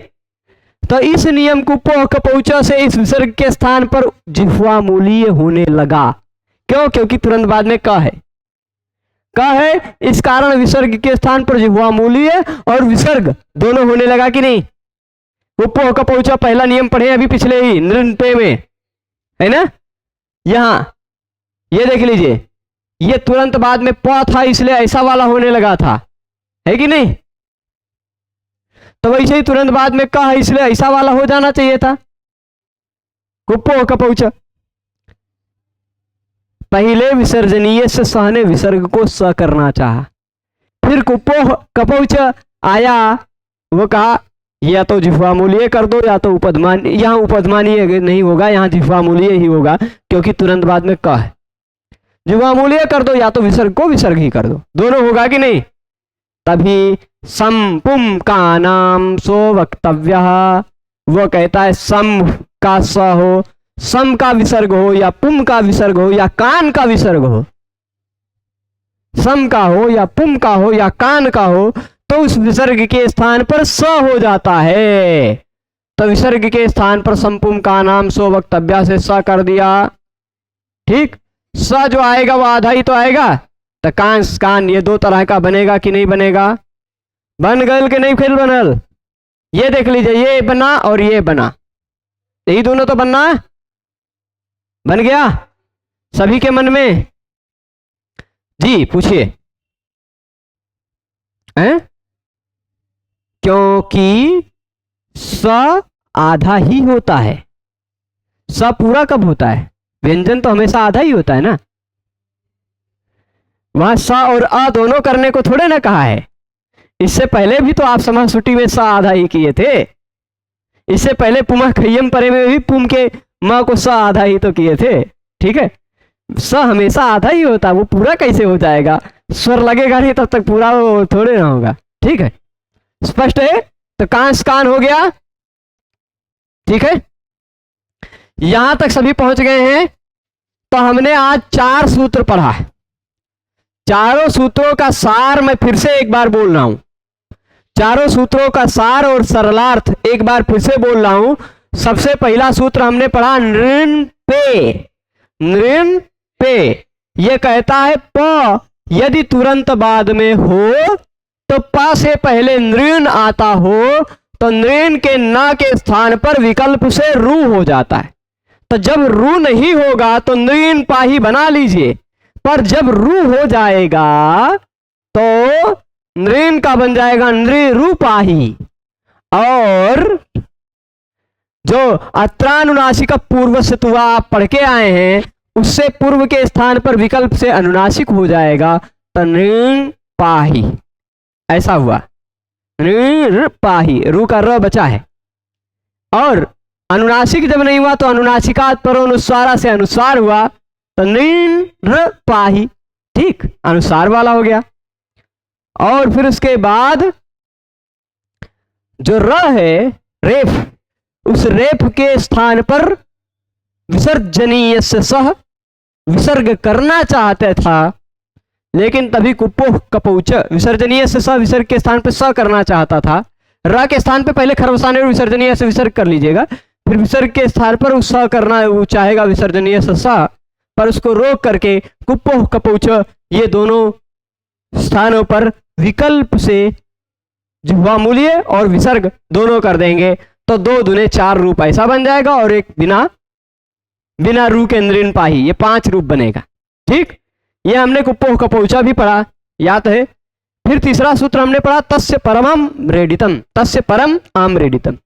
तो इस नियम कुपोह कपौच से इस विसर्ग के स्थान पर जिह्वा मूल्य होने लगा। क्यों? क्योंकि तुरंत बाद में क है, क है, इस कारण विसर्ग के स्थान पर जिह्वा मूल्य और विसर्ग दोनों होने लगा कि नहीं? कुपोह कपौच पहला नियम पढ़े अभी पिछले ही नृत्य में, है ना? यहां ये देख लीजिए, ये तुरंत बाद में प था इसलिए ऐसा वाला होने लगा था, है कि नहीं? तो वैसे ही तुरंत बाद में क है इसलिए ऐसा वाला हो जाना चाहिए था, कुपोह कपौच। पहले विसर्जनीय से स ने विसर्ग को स करना चाहा, फिर कुपोह कपौच आया, वो कहा या तो जिह्वा मूल्य कर दो या तो उपधमान, यहां उपधमानीय नहीं होगा, यहां जिह्वा मूल्य ही होगा क्योंकि तुरंत बाद में क है। जिह्वा मूल्य कर दो या तो विसर्ग को विसर्ग ही कर दो, दोनों होगा कि नहीं? तभी सम पुम का नाम सो वक्तव्य, वो कहता है सम का स हो, सम का विसर्ग हो या पुम का विसर्ग हो या कान का विसर्ग हो, सम का हो या पुम का हो या कान का हो, तो उस विसर्ग के स्थान पर स हो जाता है। तो विसर्ग के स्थान पर संपुम का नाम सो वक्तव्य से स कर दिया, ठीक। स जो आएगा वो आधा ही तो आएगा, तो कांस कान ये दो तरह का बनेगा कि नहीं बनेगा? बन गल कि नहीं फिर बनल? ये देख लीजिए, ये बना और ये बना, यही दोनों तो बनना बन गया सभी के मन में। जी पूछिए। हैं? क्योंकि स आधा ही होता है, स पूरा कब होता है? व्यंजन तो हमेशा आधा ही होता है ना, वहां स और अ दोनों करने को थोड़े ना कहा है। इससे पहले भी तो आप समासुटी में स आधा ही किए थे। इससे पहले पुमा खय्यम परे में भी पुम के माँ को स आधा ही तो किए थे। ठीक है, स हमेशा आधा ही होता, वो पूरा कैसे हो जाएगा? स्वर लगेगा नहीं तब तक पूरा वो थोड़े ना होगा। ठीक है, स्पष्ट है? तो कांस कान हो गया। ठीक है, यहां तक सभी पहुंच गए हैं। तो हमने आज 4 सूत्र पढ़ा है। चारों सूत्रों का सार मैं फिर से एक बार बोल रहा हूं। चारों सूत्रों का सार और सरलार्थ एक बार फिर से बोल रहा हूं। सबसे पहला सूत्र हमने पढ़ा नृण पे। नृण पे ये कहता है प यदि तुरंत बाद में हो तो प से पहले नृण आता हो तो नृण के न के स्थान पर विकल्प से रू हो जाता है। तो जब रू नहीं होगा तो नृण पाही बना लीजिए, पर जब रू हो जाएगा तो नृण का बन जाएगा नृरूपाही। और जो अत्रानुनासिक पूर्व से तुआ आप पढ़ के आए हैं उससे पूर्व के स्थान पर विकल्प से अनुनासिक हो जाएगा तो नृण पाही, ऐसा हुआ। नृण पाही, रू का र बचा है। और अनुनासिक जब नहीं हुआ तो अनुनासिकात परोनुस्वारा से अनुस्वार हुआ तो नृण पाही। ठीक, अनुस्वार वाला हो गया। और फिर उसके बाद जो र है रेफ, उस रेफ के स्थान पर विसर्जनीय से सह विसर्ग करना चाहते था, लेकिन तभी कुपोह कपौच विसर्जनीय से सह विसर्ग के स्थान पर स करना चाहता था। र के स्थान पे पहले खरवसाने और विसर्जनीय से विसर्ग कर लीजिएगा, फिर विसर्ग के स्थान पर उस स करना वो चाहेगा विसर्जनीय से स, पर उसको रोक करके कुपोह कपौच ये दोनों स्थानों पर विकल्प से जिह्वा मूल्य और विसर्ग दोनों कर देंगे तो 2 दूने 4 रूप ऐसा बन जाएगा और एक बिना रू के नृण पाही, ये 5 रूप बनेगा। ठीक, ये हमने कुपोह कपौचा भी पढ़ा, याद है। फिर तीसरा सूत्र हमने पढ़ा तस्य परमम रेडितम। तस्य परम आम रेडितम।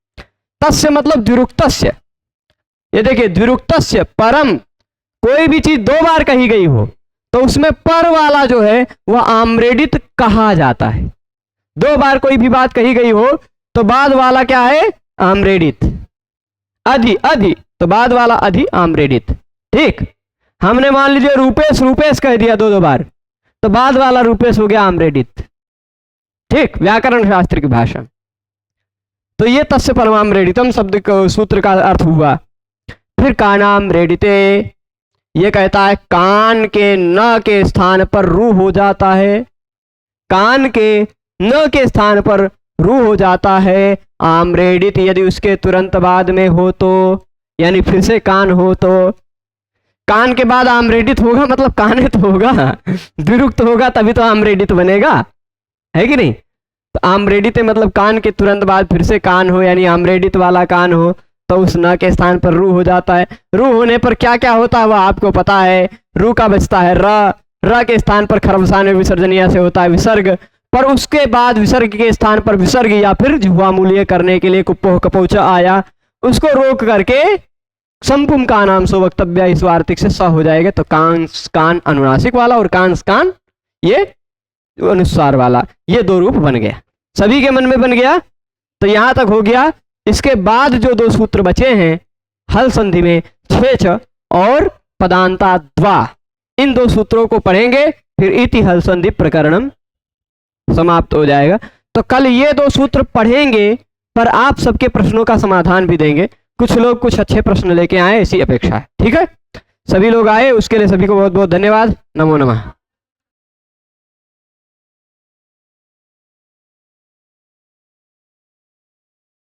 तस्य मतलब द्विरुक्तस्य। ये देखिए द्विरुक्तस्य परम, कोई भी चीज 2 बार कही गई हो तो उसमें पर वाला जो है वह आम्रेडित कहा जाता है। 2 बार कोई भी बात कही गई हो तो बाद वाला क्या है? आम्रेडित। अधि अधि तो बाद वाला अधि आम्रेडित। ठीक, हमने मान लीजिए रूपेश रूपेश कह दिया 2 बार तो बाद वाला रूपेश हो गया आम्रेडित। ठीक, व्याकरण शास्त्र की भाषा। तो ये तस्य परमाम रेडितम शब्द सूत्र का अर्थ हुआ। फिर कानाम रेडिते, ये कहता है कान के न के स्थान पर रू हो जाता है। कान के न के स्थान पर रू हो जाता है। आम्रेडित यदि उसके तुरंत बाद में हो तो, यानी फिर से कान हो तो, कान के बाद आम्रेडित होगा मतलब कानित होगा, द्विरुक्त होगा तभी तो आम्रेडित बनेगा, है कि नहीं? तो आम्रेडित मतलब कान के तुरंत बाद फिर से कान हो, यानी आम्रेडित वाला कान हो तो उस न के स्थान पर रू हो जाता है। रू होने पर क्या क्या होता है वह आपको पता है। रू का बचता है र के स्थान पर खरवसाने विसर्जनीय से होता है विसर्ग, पर उसके बाद विसर्ग के स्थान पर विसर्ग या फिर जिह्वा मूल्य करने के लिए कुपोह कपौचा आया, उसको रोक करके संपुम का नाम सो वक्तव्य इस वार्तिक से स हो जाएगा। तो कांस कान अनुनासिक वाला और कांस कान ये अनुस्वार वाला, ये 2 रूप बन गया, सभी के मन में बन गया। तो यहां तक हो गया। इसके बाद जो 2 सूत्र बचे हैं हल संधि में छेच और पदांता द्वा, इन 2 सूत्रों को पढ़ेंगे, फिर इति हल संधि प्रकरणम समाप्त हो जाएगा। तो कल ये 2 सूत्र पढ़ेंगे, पर आप सबके प्रश्नों का समाधान भी देंगे। कुछ लोग कुछ अच्छे प्रश्न लेके आए, ऐसी अपेक्षा है। ठीक है, सभी लोग आए, उसके लिए सभी को बहुत बहुत धन्यवाद। नमो नमः।